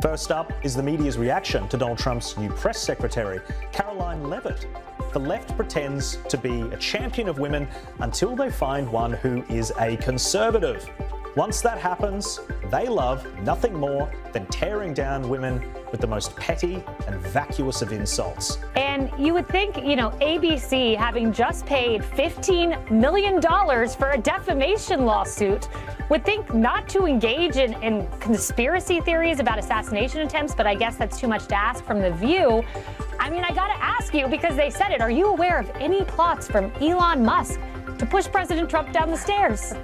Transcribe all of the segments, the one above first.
First up is the media's reaction to Donald Trump's new press secretary, Karoline Leavitt. The left pretends to be a champion of women until they find one who is a conservative. Once that happens, they love nothing more than tearing down women with the most petty and vacuous of insults. And you would think, ABC, having just paid $15 million for a defamation lawsuit, would think not to engage in conspiracy theories about assassination attempts, but I guess that's too much to ask from The View. I mean, I gotta ask you, because they said it, are you aware of any plots from Elon Musk to push President Trump down the stairs?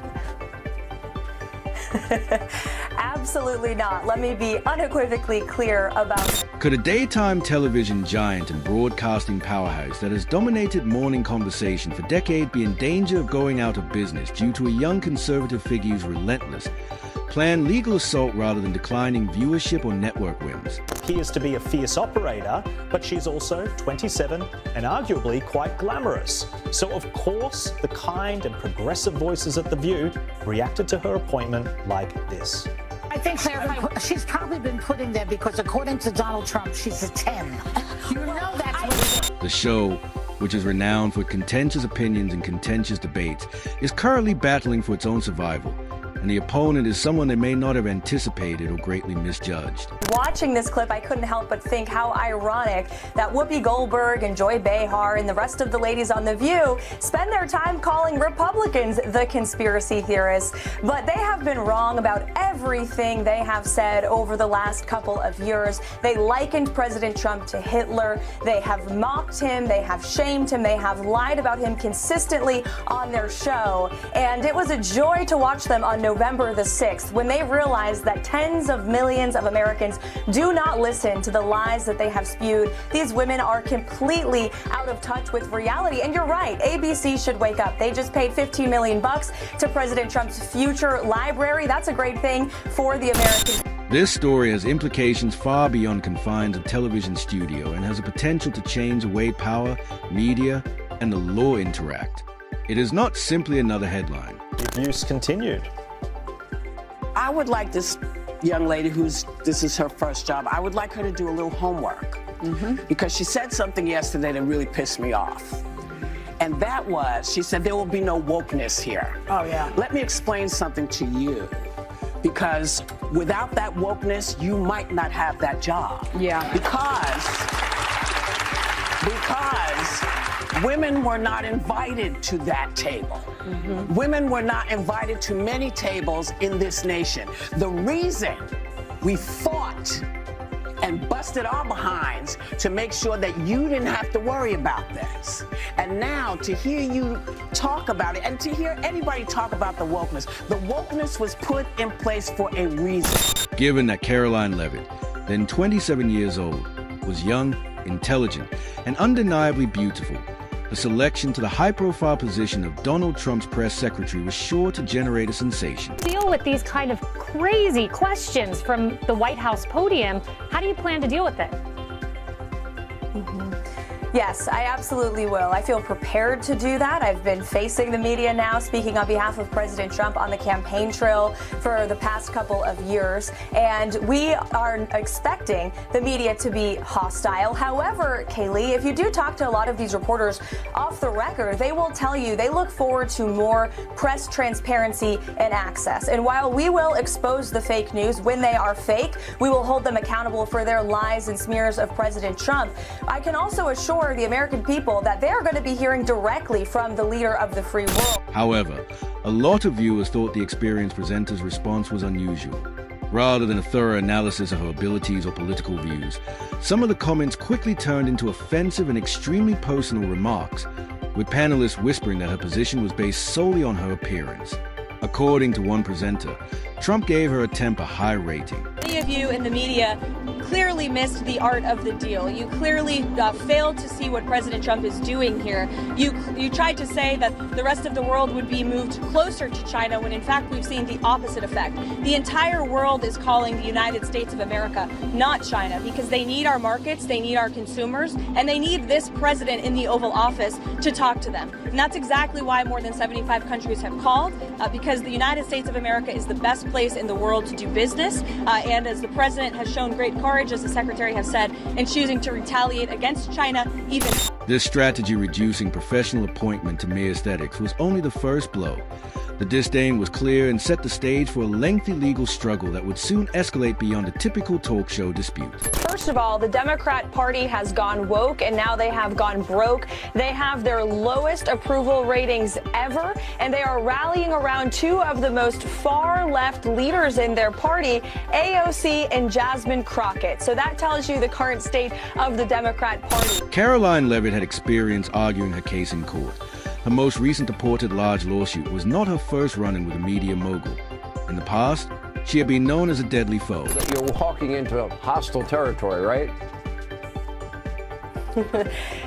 Absolutely not. Let me be unequivocally clear about it. Could a daytime television giant and broadcasting powerhouse that has dominated morning conversation for decades be in danger of going out of business due to a young conservative figure who's relentless, plan legal assault rather than declining viewership or network wins? Appears to be a fierce operator, but she's also 27 and arguably quite glamorous. So of course, the kind and progressive voices at The View reacted to her appointment like this. I think she's probably been put in there because according to Donald Trump, she's a 10. You know that's what it is. The show, which is renowned for contentious opinions and contentious debates, is currently battling for its own survival. And the opponent is someone they may not have anticipated or greatly misjudged. Watching this clip, I couldn't help but think how ironic that Whoopi Goldberg and Joy Behar and the rest of the ladies on The View spend their time calling Republicans the conspiracy theorists. But they have been wrong about everything they have said over the last couple of years. They likened President Trump to Hitler. They have mocked him. They have shamed him. They have lied about him consistently on their show. And it was a joy to watch them on November the 6th, when they realized that tens of millions of Americans do not listen to the lies that they have spewed. These women are completely out of touch with reality. And you're right, ABC should wake up. They just paid $15 million to President Trump's future library. That's a great thing for the American. This story has implications far beyond confines of television studio and has a potential to change the way power, media, and the law interact. It is not simply another headline. The abuse continued. I would like this young lady this is her first job, I would like her to do a little homework. Because she said something yesterday that really pissed me off. And that was, she said, there will be no wokeness here. Oh, yeah. Let me explain something to you. Because without that wokeness, you might not have that job. Yeah. Because women were not invited to that table. Women were not invited to many tables in this nation. The reason we fought and busted our behinds to make sure that you didn't have to worry about this. And now to hear you talk about it and to hear anybody talk about the wokeness was put in place for a reason. Given that Karoline Leavitt, then 27 years old, was young, intelligent, and undeniably beautiful, the selection to the high-profile position of Donald Trump's press secretary was sure to generate a sensation. Deal with these kind of crazy questions from the White House podium. How do you plan to deal with it? Yes, I absolutely will. I feel prepared to do that. I've been facing the media now, speaking on behalf of President Trump on the campaign trail for the past couple of years. And we are expecting the media to be hostile. However, Kaylee, if you do talk to a lot of these reporters off the record, they will tell you they look forward to more press transparency and access. And while we will expose the fake news when they are fake, we will hold them accountable for their lies and smears of President Trump. I can also assure the American people that they're going to be hearing directly from the leader of the free world. However, a lot of viewers thought the experienced presenter's response was unusual. Rather than a thorough analysis of her abilities or political views, some of the comments quickly turned into offensive and extremely personal remarks, with panelists whispering that her position was based solely on her appearance. According to one presenter, Trump gave her attempt a high rating. Many of you in the media clearly missed the art of the deal. You clearly failed to see what President Trump is doing here. You tried to say that the rest of the world would be moved closer to China when in fact we've seen the opposite effect. The entire world is calling the United States of America, not China, because they need our markets, they need our consumers, and they need this president in the Oval Office to talk to them. And that's exactly why more than 75 countries have called, because the United States of America is the best place in the world to do business. And as the president has shown great courage, as the secretary has said, in choosing to retaliate against China, even. This strategy, reducing professional appointment to mere aesthetics, was only the first blow. The disdain was clear and set the stage for a lengthy legal struggle that would soon escalate beyond a typical talk show dispute. First of all, the Democrat Party has gone woke, and now they have gone broke. They have their lowest approval ratings ever, and they are rallying around two of the most far-left leaders in their party, AOC and Jasmine Crockett. So that tells you the current state of the Democrat Party. Karoline Leavitt had experience arguing her case in court. Her most recent purported large lawsuit was not her first run-in with a media mogul. In the past, she had been known as a deadly foe. You're walking into hostile territory, right?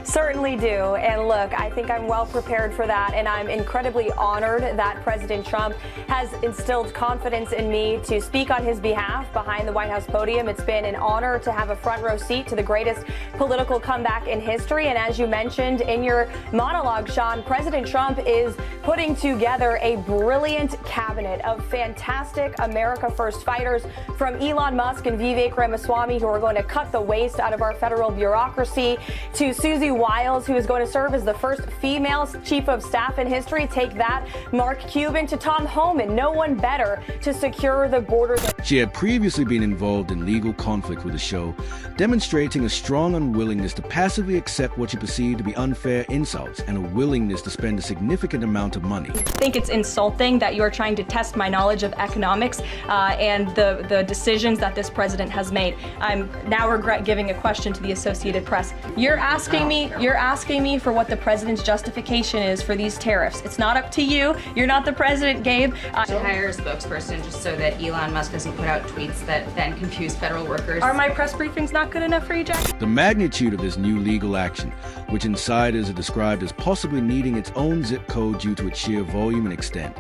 Certainly do. And look, I think I'm well prepared for that, and I'm incredibly honored that President Trump has instilled confidence in me to speak on his behalf behind the White House podium. It's been an honor to have a front row seat to the greatest political comeback in history. And as you mentioned in your monologue, Sean, President Trump is putting together a brilliant cabinet of fantastic America First fighters, from Elon Musk and Vivek Ramaswamy, who are going to cut the waste out of our federal bureaucracy, to Susie Wiles, who is going to serve as the first female chief of staff in history. Take that, Mark Cuban, to Tom Homan. No one better to secure the border. She had previously been involved in legal conflict with the show, demonstrating a strong unwillingness to passively accept what she perceived to be unfair insults and a willingness to spend a significant amount of money. I think it's insulting that you're trying to test my knowledge of economics and the decisions that this president has made. I'm now regret giving a question to the Associated Press. You're asking me for what the president's justification is for these tariffs. It's not up to you. You're not the president, Gabe. To hire a spokesperson just so that Elon Musk doesn't put out tweets that then confuse federal workers. Are my press briefings not good enough for you, Jack? The magnitude of this new legal action, which insiders have described as possibly needing its own zip code due to its sheer volume and extent,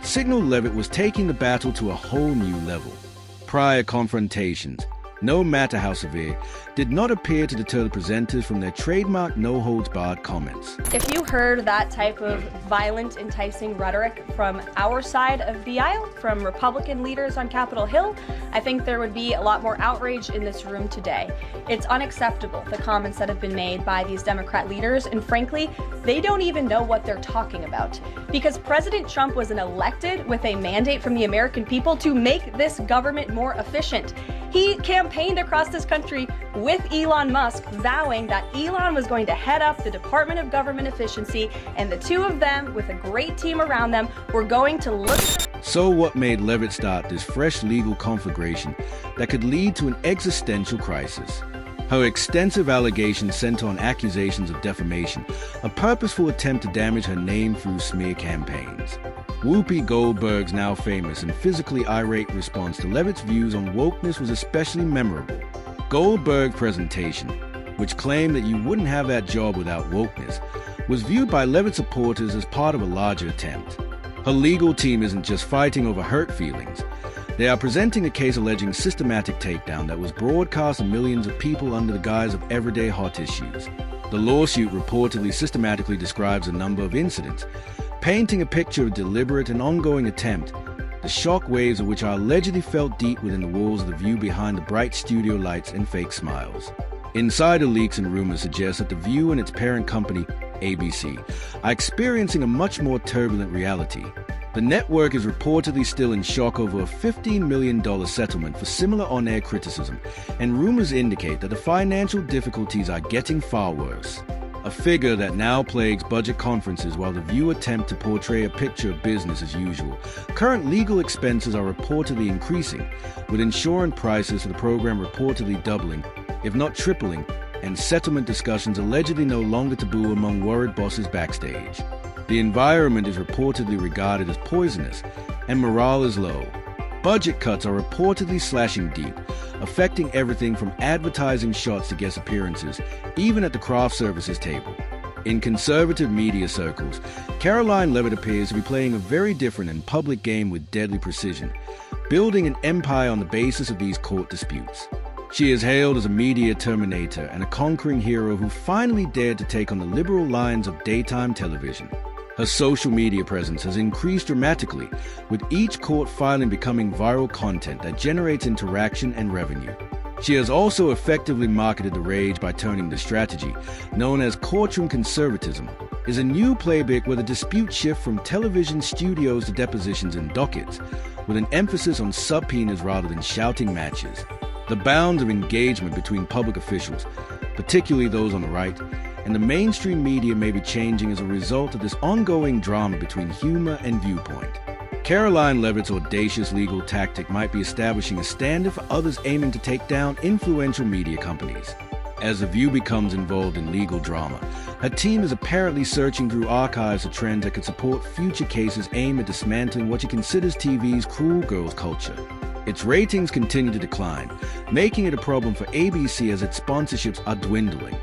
signaled Leavitt was taking the battle to a whole new level. Prior confrontations, no matter how severe, did not appear to deter the presenters from their trademark no-holds-barred comments. If you heard that type of violent, enticing rhetoric from our side of the aisle, from Republican leaders on Capitol Hill, I think there would be a lot more outrage in this room today. It's unacceptable, the comments that have been made by these Democrat leaders, and frankly, they don't even know what they're talking about. Because President Trump was elected with a mandate from the American people to make this government more efficient. He campaigned across this country with Elon Musk, vowing that Elon was going to head up the Department of Government Efficiency, and the two of them, with a great team around them, were going to look. So what made Leavitt start this fresh legal conflagration that could lead to an existential crisis? Her extensive allegations center on accusations of defamation, a purposeful attempt to damage her name through smear campaigns. Whoopi Goldberg's now famous and physically irate response to Leavitt's views on wokeness was especially memorable. Goldberg's presentation, which claimed that you wouldn't have that job without wokeness, was viewed by Leavitt supporters as part of a larger attempt. Her legal team isn't just fighting over hurt feelings. They are presenting a case alleging systematic takedown that was broadcast to millions of people under the guise of everyday hot issues. The lawsuit reportedly systematically describes a number of incidents, painting a picture of deliberate and ongoing attempt, the shock waves of which are allegedly felt deep within the walls of the View behind the bright studio lights and fake smiles. Insider leaks and rumors suggest that the View and its parent company, ABC, are experiencing a much more turbulent reality. The network is reportedly still in shock over a $15 million settlement for similar on-air criticism, and rumors indicate that the financial difficulties are getting far worse. A figure that now plagues budget conferences while the View attempt to portray a picture of business as usual. Current legal expenses are reportedly increasing, with insurance prices for the program reportedly doubling, if not tripling, and settlement discussions allegedly no longer taboo among worried bosses backstage. The environment is reportedly regarded as poisonous, and morale is low. Budget cuts are reportedly slashing deep, affecting everything from advertising shots to guest appearances, even at the craft services table. In conservative media circles, Karoline Leavitt appears to be playing a very different and public game with deadly precision, building an empire on the basis of these court disputes. She is hailed as a media terminator and a conquering hero who finally dared to take on the liberal lines of daytime television. Her social media presence has increased dramatically, with each court filing becoming viral content that generates interaction and revenue. She has also effectively marketed the rage by turning the strategy, known as courtroom conservatism, is a new playbook where the disputes shift from television studios to depositions and dockets, with an emphasis on subpoenas rather than shouting matches. The bounds of engagement between public officials, particularly those on the right, and the mainstream media may be changing as a result of this ongoing drama between humor and viewpoint. Karoline Leavitt's audacious legal tactic might be establishing a standard for others aiming to take down influential media companies. As The View becomes involved in legal drama, her team is apparently searching through archives of trends that could support future cases aimed at dismantling what she considers TV's cruel girls culture. Its ratings continue to decline, making it a problem for ABC as its sponsorships are dwindling.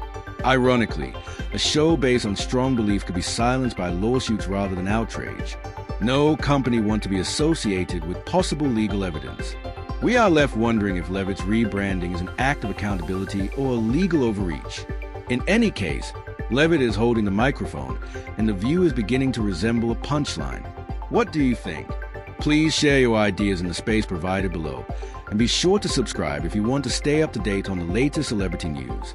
Ironically, a show based on strong belief could be silenced by lawsuits rather than outrage. No company wants to be associated with possible legal evidence. We are left wondering if Leavitt's rebranding is an act of accountability or a legal overreach. In any case, Leavitt is holding the microphone, and The View is beginning to resemble a punchline. What do you think? Please share your ideas in the space provided below, and be sure to subscribe if you want to stay up to date on the latest celebrity news.